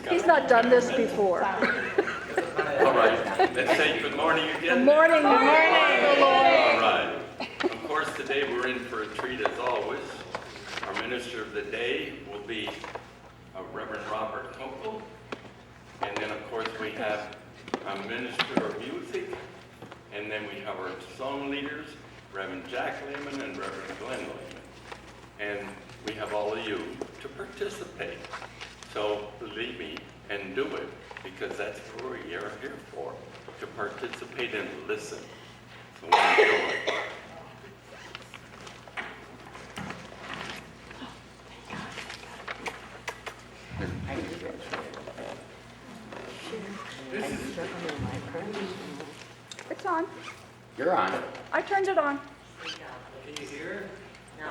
He's not done this before. All right, let's say good morning again. Good morning, good morning, good morning. All right. Of course, today we're in for a treat as always. Our minister of the day will be Reverend Robert Kunkle. And then, of course, we have a minister of music. And then we have our song leaders, Reverend Jack Lehman and Reverend Glenn Lehman. And we have all of you to participate. So believe me and do it, because that's what we are here for, to participate and listen. So enjoy. It's on. You're on. I turned it on. Can you hear? No.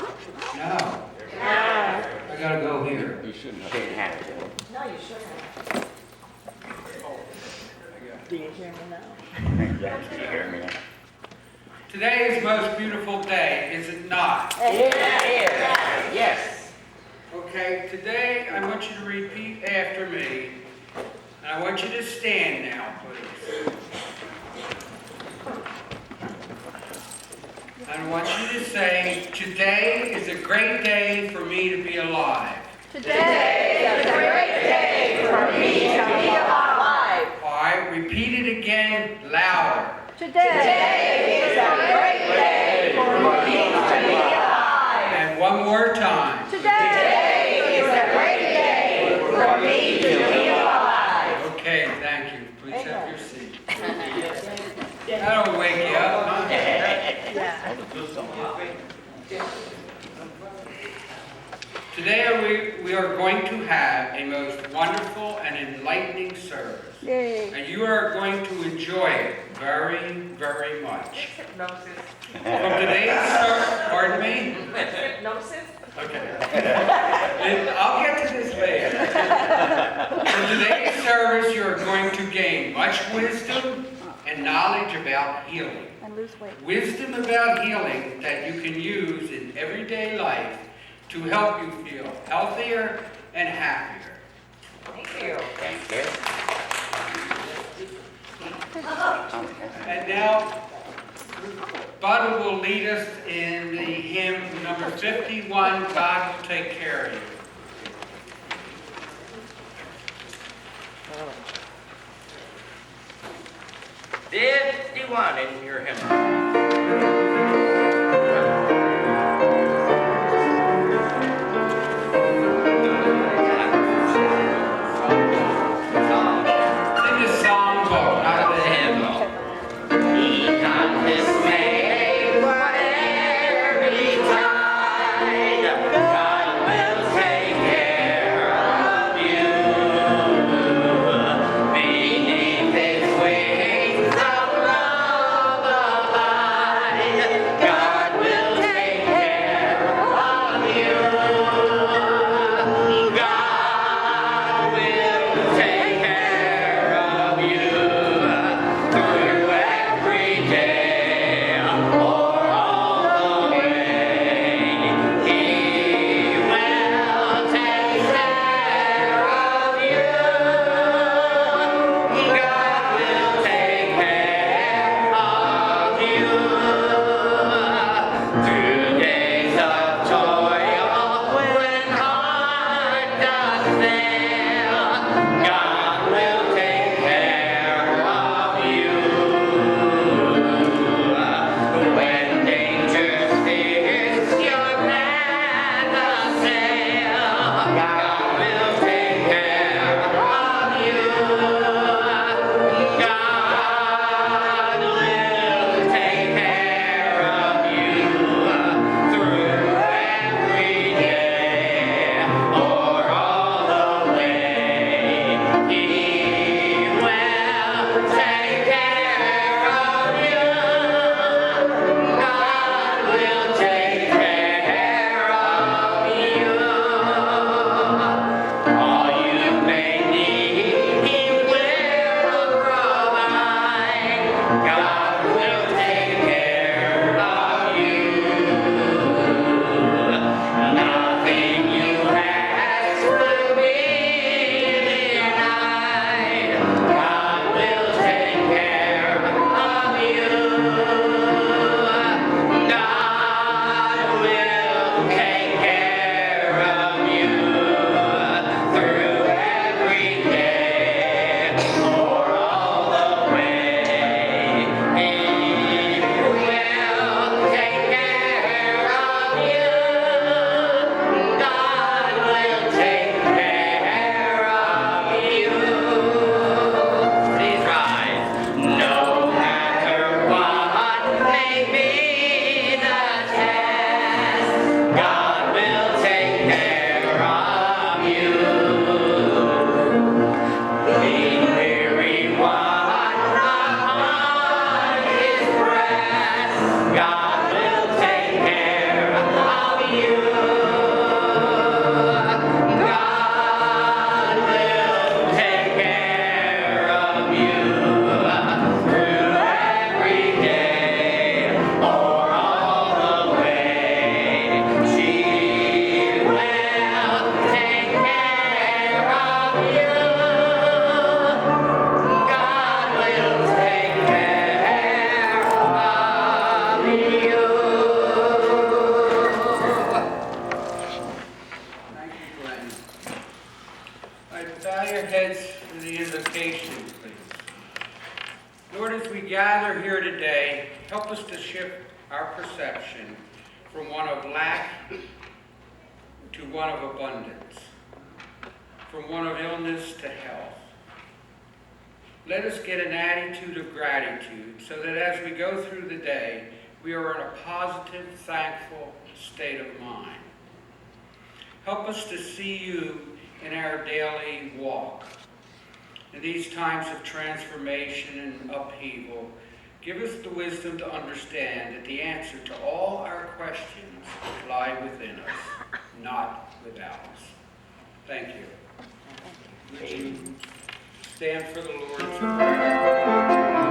I gotta go here. You shouldn't have to. No, you shouldn't. Do you hear me now? Yes, you hear me? Today is the most beautiful day, is it not? Yes. Okay, today I want you to repeat after me. And I want you to stand now, please. I want you to say, today is a great day for me to be alive. Today is a great day for me to be alive. All right, repeat it again louder. Today is a great day for me to be alive. And one more time. Today is a great day for me to be alive. Okay, thank you. Please have your seat. That'll wake you up, huh? Today we are going to have a most wonderful and enlightening service. Yay. And you are going to enjoy it very, very much. Hypnosis. From today's service, pardon me? Hypnosis? Okay. I'll get to this later. From today's service, you are going to gain much wisdom and knowledge about healing. And lose weight. Wisdom about healing that you can use in everyday life to help you feel healthier and happier. Thank you. Thank you. And now, Bud will lead us in the hymn number 51, God Will Take Care of You. 51 in your hymn. Sing the song book, not the hymn. Be not dismayed, whatever betide, God will take care of you. Beneath His wings of love abide. Bow your heads for the invocation, please. Lord, as we gather here today, help us to shift our perception from one of lack to one of abundance, from one of illness to health. Let us get an attitude of gratitude so that as we go through the day, we are in a positive, thankful state of mind. Help us to see you in our daily walk. In these times of transformation and upheaval, give us the wisdom to understand that the answer to all our questions lie within us, not without us. Thank you. Would you stand for the Lord's Prayer?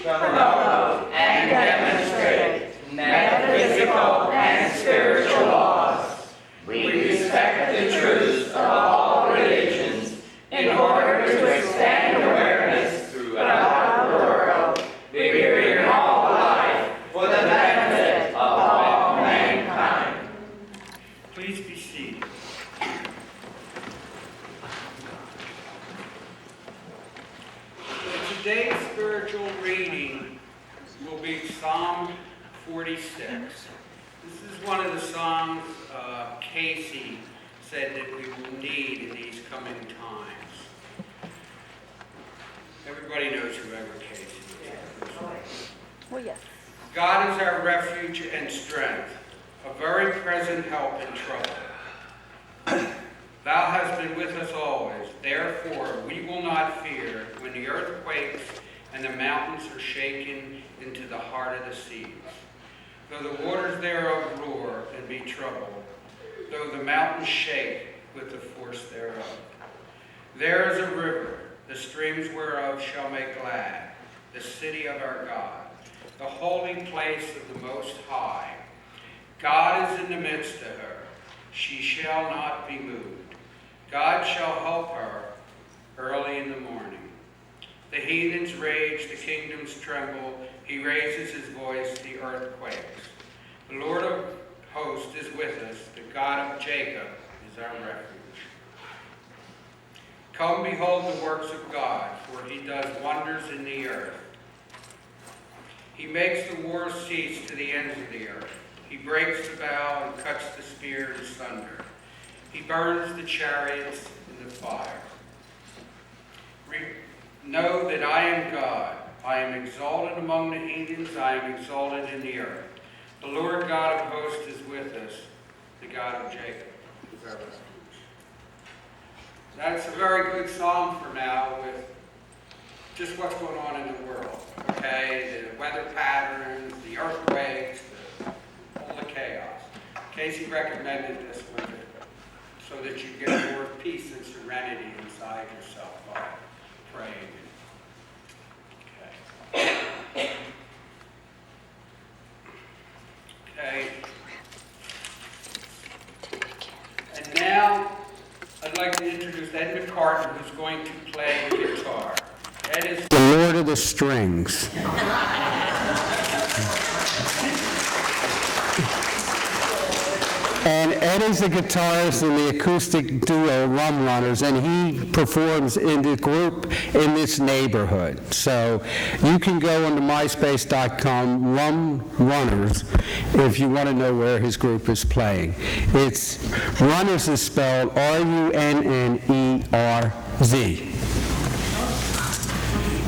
promote, and demonstrate metaphysical and spiritual laws. We respect the truths of all religions in order to extend awareness throughout the world, figuring all life for the benefit of all mankind. Please be seated. Today's spiritual reading will be Psalm 46. This is one of the Psalms Casey said that we will need in these coming times. Everybody knows whoever Casey is. Well, yes. God is our refuge and strength, a very present help in trouble. Thou hast been with us always. Therefore, we will not fear when the earth quakes and the mountains are shaken into the heart of the seas. Though the waters thereof roar and be troubled, though the mountains shake with the force thereof. There is a river, the streams whereof shall make glad the city of our God, the holy place of the Most High. God is in the midst of her. She shall not be moved. God shall help her early in the morning. The heathens rage, the kingdoms tremble. He raises his voice, the earth quakes. The Lord of hosts is with us. The God of Jacob is our refuge. Come behold the works of God, for he does wonders in the earth. He makes the war cease to the ends of the earth. He breaks the bow and cuts the spear asunder. He burns the chariots in the fire. Know that I am God. I am exalted among the heathens, I am exalted in the earth. The Lord God of hosts is with us, the God of Jacob is our refuge. That's a very good psalm for now with just what's going on in the world, okay? The weather patterns, the earthquakes, all the chaos. Casey recommended this one so that you get more peace and serenity inside yourself while praying. Okay. And now I'd like to introduce Ed McCartan, who's going to play the guitar. Ed is The Lord of the Strings. And Ed is the guitarist in the acoustic duo Rum Runners, and he performs in the group in this neighborhood. So you can go onto myspace.com, Rum Runners, if you want to know where his group is playing. It's Runners is spelled R-U-N-N-E-R-Z.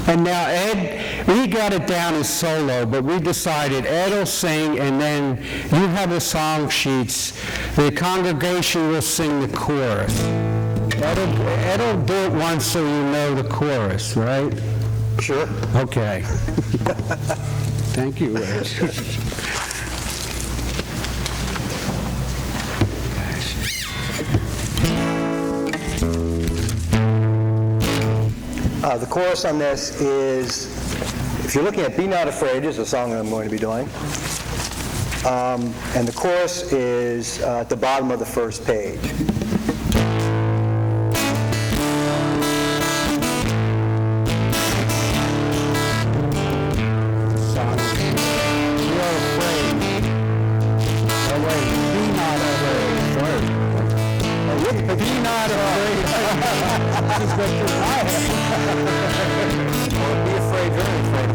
And now Ed, we got it down as solo, but we decided Ed will sing, and then you have the song sheets. The congregation will sing the chorus. Ed'll do it once so you know the chorus, right? Sure. Okay. Thank you, Ed. The chorus on this is, if you're looking at Be Not Afraid, is the song that I'm going to be doing. And the chorus is at the bottom of the first page. Be afraid, very afraid.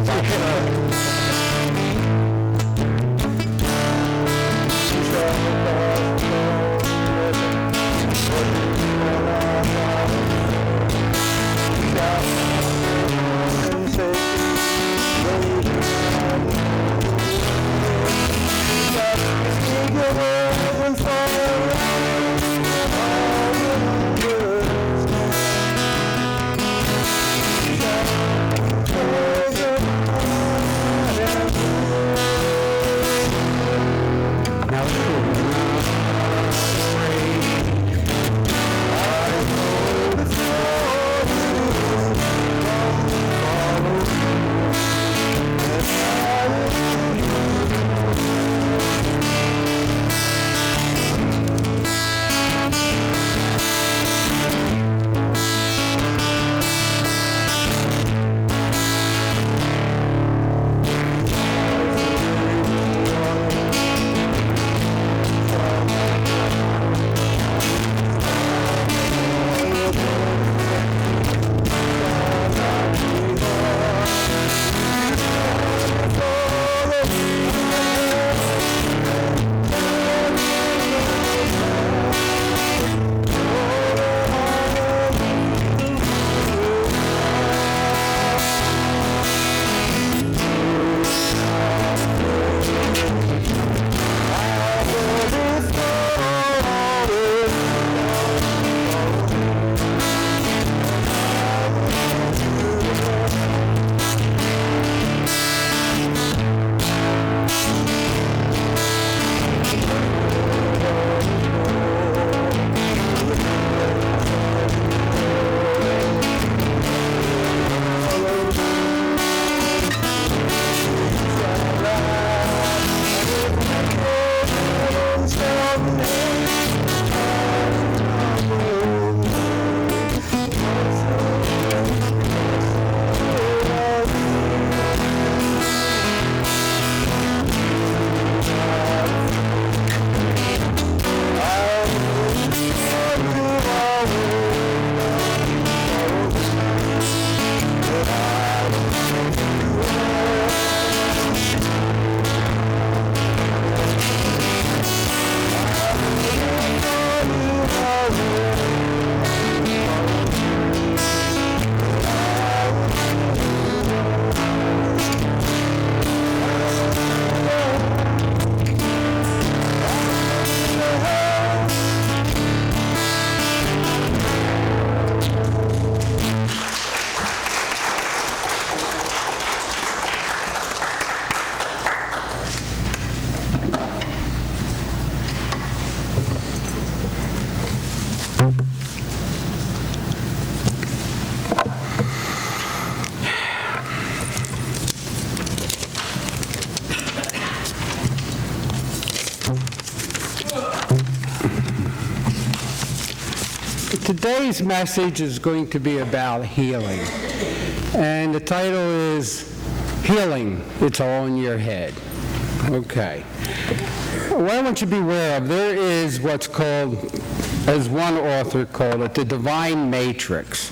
today's message is going to be about healing. And the title is Healing, It's All in Your Head. Okay. What I want you to be aware of, there is what's called, as one author called it, the divine matrix.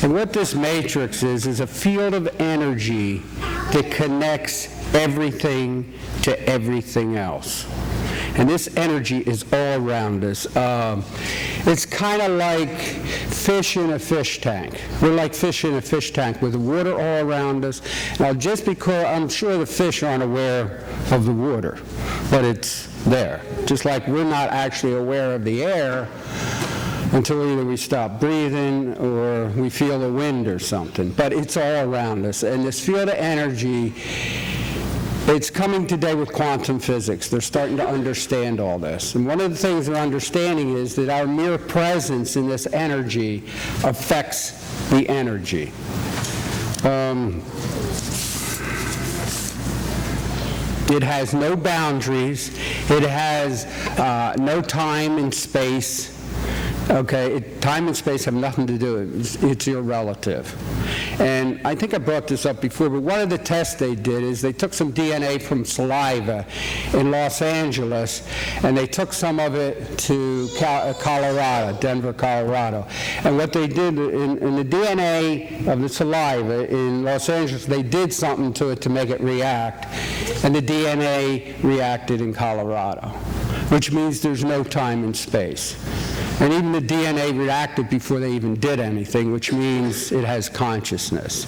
And what this matrix is a field of energy that connects everything to everything else. And this energy is all around us. It's kind of like fish in a fish tank. We're like fish in a fish tank with the water all around us. Now, just because I'm sure the fish aren't aware of the water, but it's there. Just like we're not actually aware of the air until either we stop breathing or we feel the wind or something. But it's all around us. And this field of energy, it's coming today with quantum physics. They're starting to understand all this. And one of the things they're understanding is that our mere presence in this energy affects the energy. It has no boundaries. It has no time and space. Okay, time and space have nothing to do with it. It's irrelative. And I think I brought this up before, but one of the tests they did is they took some DNA from saliva in Los Angeles, and they took some of it to Colorado, Denver, Colorado. And what they did in the DNA of the saliva in Los Angeles, they did something to it to make it react, and the DNA reacted in Colorado, which means there's no time and space. And even the DNA reacted before they even did anything, which means it has consciousness.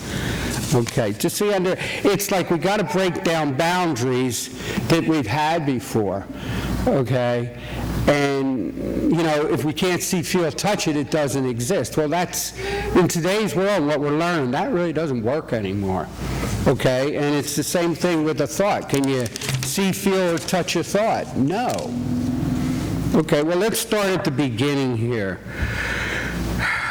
Okay, just so you it's like we got to break down boundaries that we've had before, okay? And, you know, if we can't see, feel, touch it, it doesn't exist. Well, that's, in today's world, what we're learning, that really doesn't work anymore, okay? And it's the same thing with a thought. Can you see, feel, or touch a thought? No. Okay, well, let's start at the beginning here.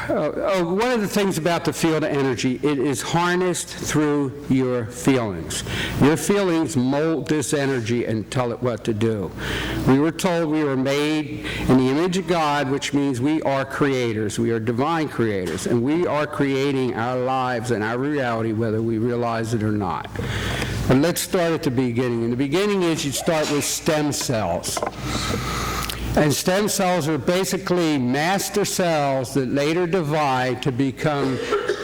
One of the things about the field of energy, it is harnessed through your feelings. Your feelings mold this energy and tell it what to do. We were told we were made in the image of God, which means we are creators. We are divine creators, and we are creating our lives and our reality whether we realize it or not. But let's start at the beginning. And the beginning is you start with stem cells. And stem cells are basically master cells that later divide to become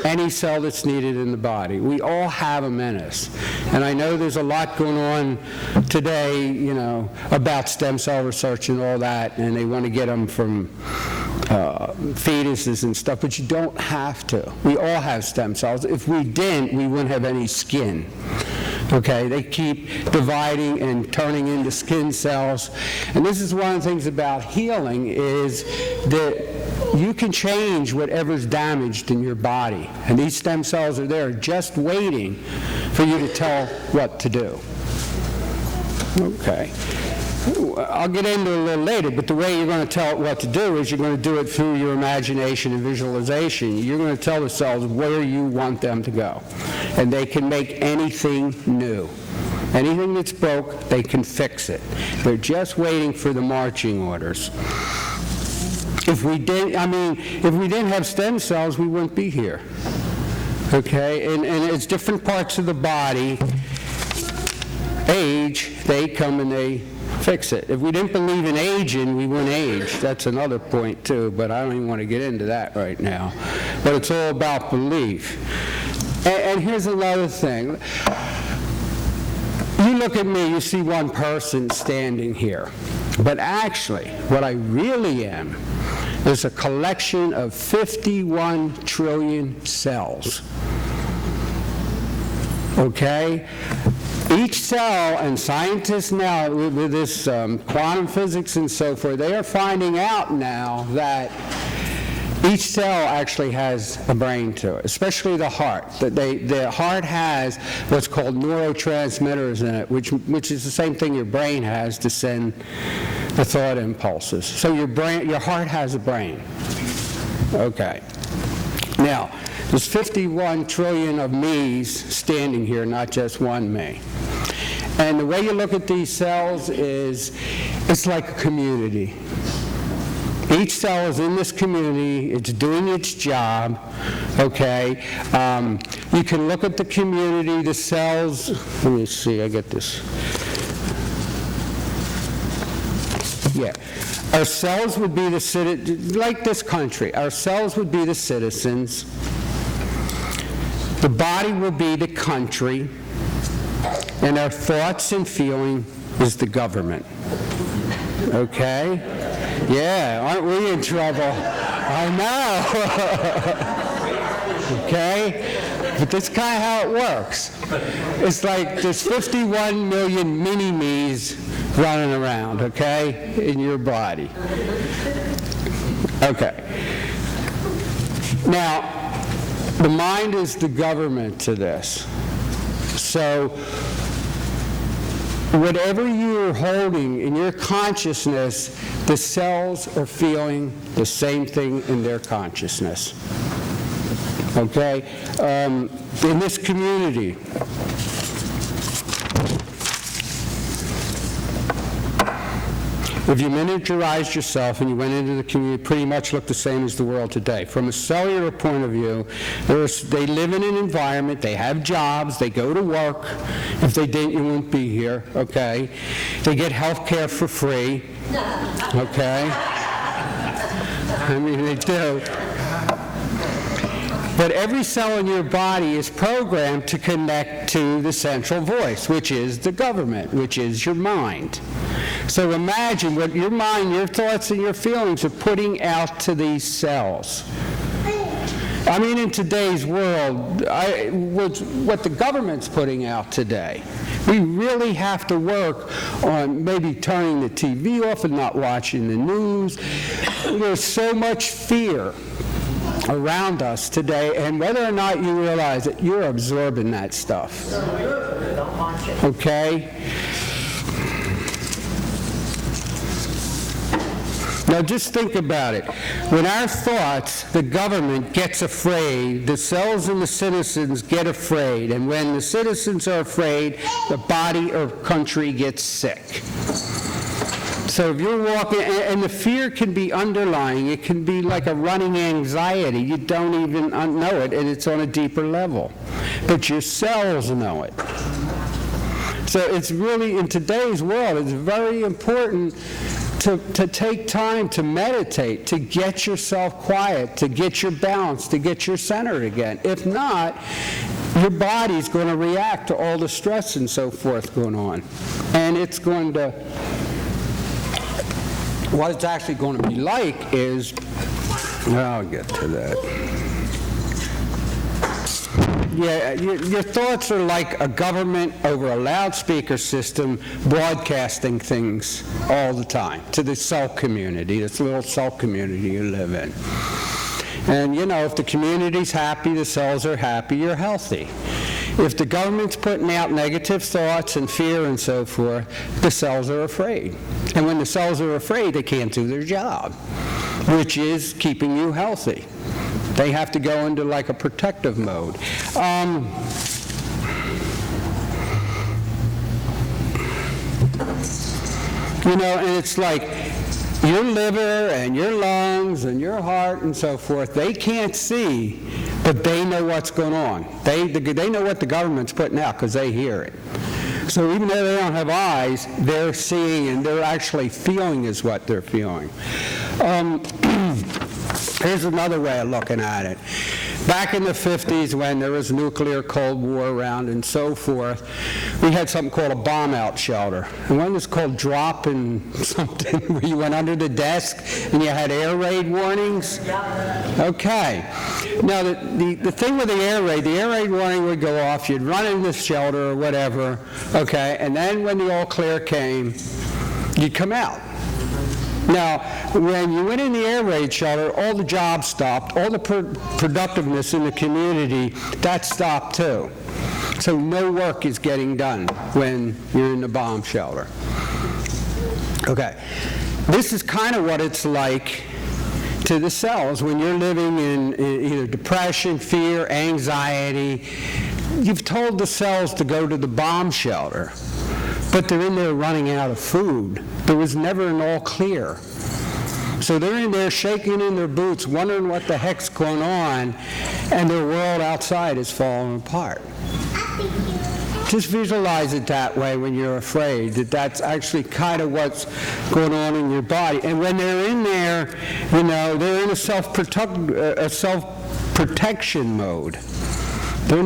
any cell that's needed in the body. We all have them in us. And I know there's a lot going on today, you know, about stem cell research and all that, and they want to get them from fetuses and stuff, but you don't have to. We all have stem cells. If we didn't, we wouldn't have any skin. Okay, they keep dividing and turning into skin cells. And this is one of the things about healing is that you can change whatever's damaged in your body. And these stem cells are there just waiting for you to tell what to do. Okay. I'll get into it a little later, but the way you're going to tell it what to do is you're going to do it through your imagination and visualization. You're going to tell the cells where you want them to go. And they can make anything new. Anything that's broke, they can fix it. They're just waiting for the marching orders. If we didn't have stem cells, we wouldn't be here. Okay? And it's different parts of the body. Age, they come and they fix it. If we didn't believe in aging, we wouldn't age. That's another point too, but I don't even want to get into that right now. But it's all about belief. And here's another thing. You look at me, you see one person standing here. But actually, what I really am is a collection of 51 trillion cells. Okay? Each cell, and scientists now, with this quantum physics and so forth, they are finding out now that each cell actually has a brain to it, especially the heart. The heart has what's called neurotransmitters in it, which is the same thing your brain has to send the thought impulses. So your heart has a brain. Okay. Now, there's 51 trillion of me's standing here, not just one me. And the way you look at these cells is, it's like a community. Each cell is in this community, it's doing its job, okay? You can look at the community, the cells, let me see, I get this. Yeah. Our cells would be the citizens, like this country, our cells would be the citizens. The body will be the country, and our thoughts and feeling is the government. Okay? Yeah, aren't we in trouble? I know. Okay? But that's kind of how it works. It's like there's 51 million mini-me's running around, okay, in your body. Okay. Now, the mind is the government to this. So, whatever you're holding in your consciousness, the cells are feeling the same thing in their consciousness. Okay? In this community, if you miniaturized yourself and you went into the community, it pretty much looked the same as the world today. From a cellular point of view, they live in an environment, they have jobs, they go to work. If they didn't, you wouldn't be here, okay? They get health care for free, okay? I mean, they do. But every cell in your body is programmed to connect to the central voice, which is the government, which is your mind. So imagine what your mind, your thoughts, and your feelings are putting out to these cells. I mean, in today's world, what the government's putting out today, we really have to work on maybe turning the TV off and not watching the news. There's so much fear around us today, and whether or not you realize it, you're absorbing that stuff. Okay? Now just think about it. When our thoughts, the government gets afraid, the cells and the citizens get afraid, and when the citizens are afraid, the body or country gets sick. So if you're walking, and the fear can be underlying, it can be like a running anxiety. You don't even know it, and it's on a deeper level. But your cells know it. So it's really, in today's world, it's very important to take time to meditate, to get yourself quiet, to get your balance, to get your center again. If not, your body's going to react to all the stress and so forth going on. And it's going to, what it's actually going to be like is, I'll get to that. Yeah, your thoughts are like a government over a loudspeaker system broadcasting things all the time to the cell community, this little cell community you live in. And you know, if the community's happy, the cells are happy, you're healthy. If the government's putting out negative thoughts and fear and so forth, the cells are afraid. And when the cells are afraid, they can't do their job, which is keeping you healthy. They have to go into like a protective mode. You know, and it's like your liver and your lungs and your heart and so forth, they can't see, but they know what's going on. They know what the government's putting out because they hear it. So even though they don't have eyes, they're seeing and they're actually feeling is what they're feeling. Here's another way of looking at it. Back in the 50s, when there was nuclear Cold War around and so forth, we had something called a bomb-out shelter. And one was called drop-in something, where you went under the desk and you had air raid warnings. Okay. Now, the thing with the air raid warning would go off, you'd run in the shelter or whatever, okay, and then when the all clear came, you'd come out. Now, when you went in the air raid shelter, all the jobs stopped, all the productiveness in the community, that stopped too. So no work is getting done when you're in the bomb shelter. Okay, this is kind of what it's like to the cells when you're living in either depression, fear, anxiety. You've told the cells to go to the bomb shelter, but they're in there running out of food. There was never an all clear. So they're in there shaking in their boots, wondering what the heck's going on, and their world outside is falling apart. Just visualize it that way when you're afraid, that that's actually kind of what's going on in your body. And when they're in there, you know, they're in a self-protection mode. They're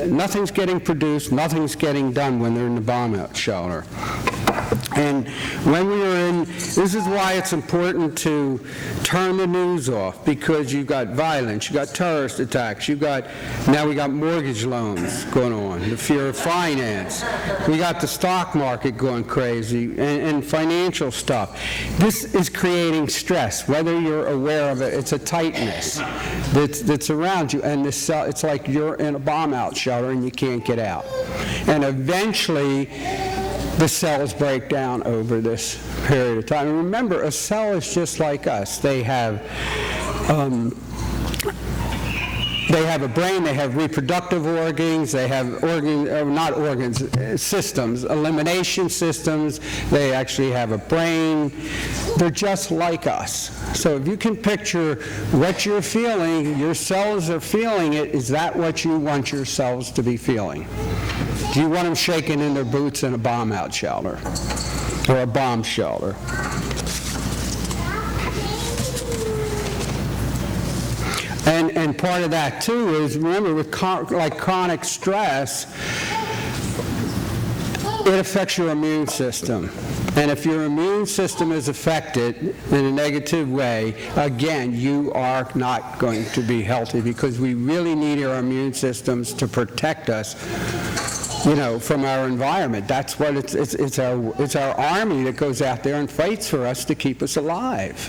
nothing's getting produced, nothing's getting done when they're in the bomb-out shelter. And when we are in, this is why it's important to turn the news off, because you've got violence, you've got terrorist attacks, now we got mortgage loans going on, the fear of finance. We got the stock market going crazy and financial stuff. This is creating stress, whether you're aware of it. It's a tightness that's around you, and it's like you're in a bomb-out shelter and you can't get out. And eventually, the cells break down over this period of time. And remember, a cell is just like us. They have a brain, they have reproductive organs, they have systems, elimination systems, they actually have a brain. They're just like us. So if you can picture what you're feeling, your cells are feeling it, is that what you want your cells to be feeling? Do you want them shaking in their boots in a bomb-out shelter or a bomb shelter? And part of that, too, is, remember, with chronic stress, it affects your immune system. And if your immune system is affected in a negative way, again, you are not going to be healthy, because we really need our immune systems to protect us, you know, from our environment. That's what it's our army that goes out there and fights for us to keep us alive.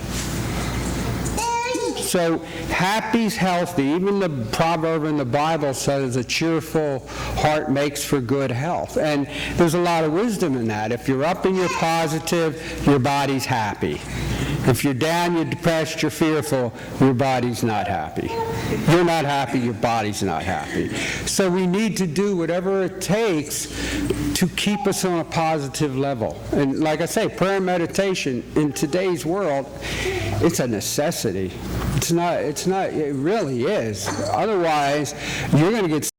So happy's healthy. Even the proverb in the Bible says a cheerful heart makes for good health. And there's a lot of wisdom in that. If you're up and you're positive, your body's happy. If you're down, you're depressed, you're fearful, your body's not happy. You're not happy, your body's not happy. So we need to do whatever it takes to keep us on a positive level. And like I say, prayer and meditation in today's world, it's a necessity. It really is. Otherwise, you're going to get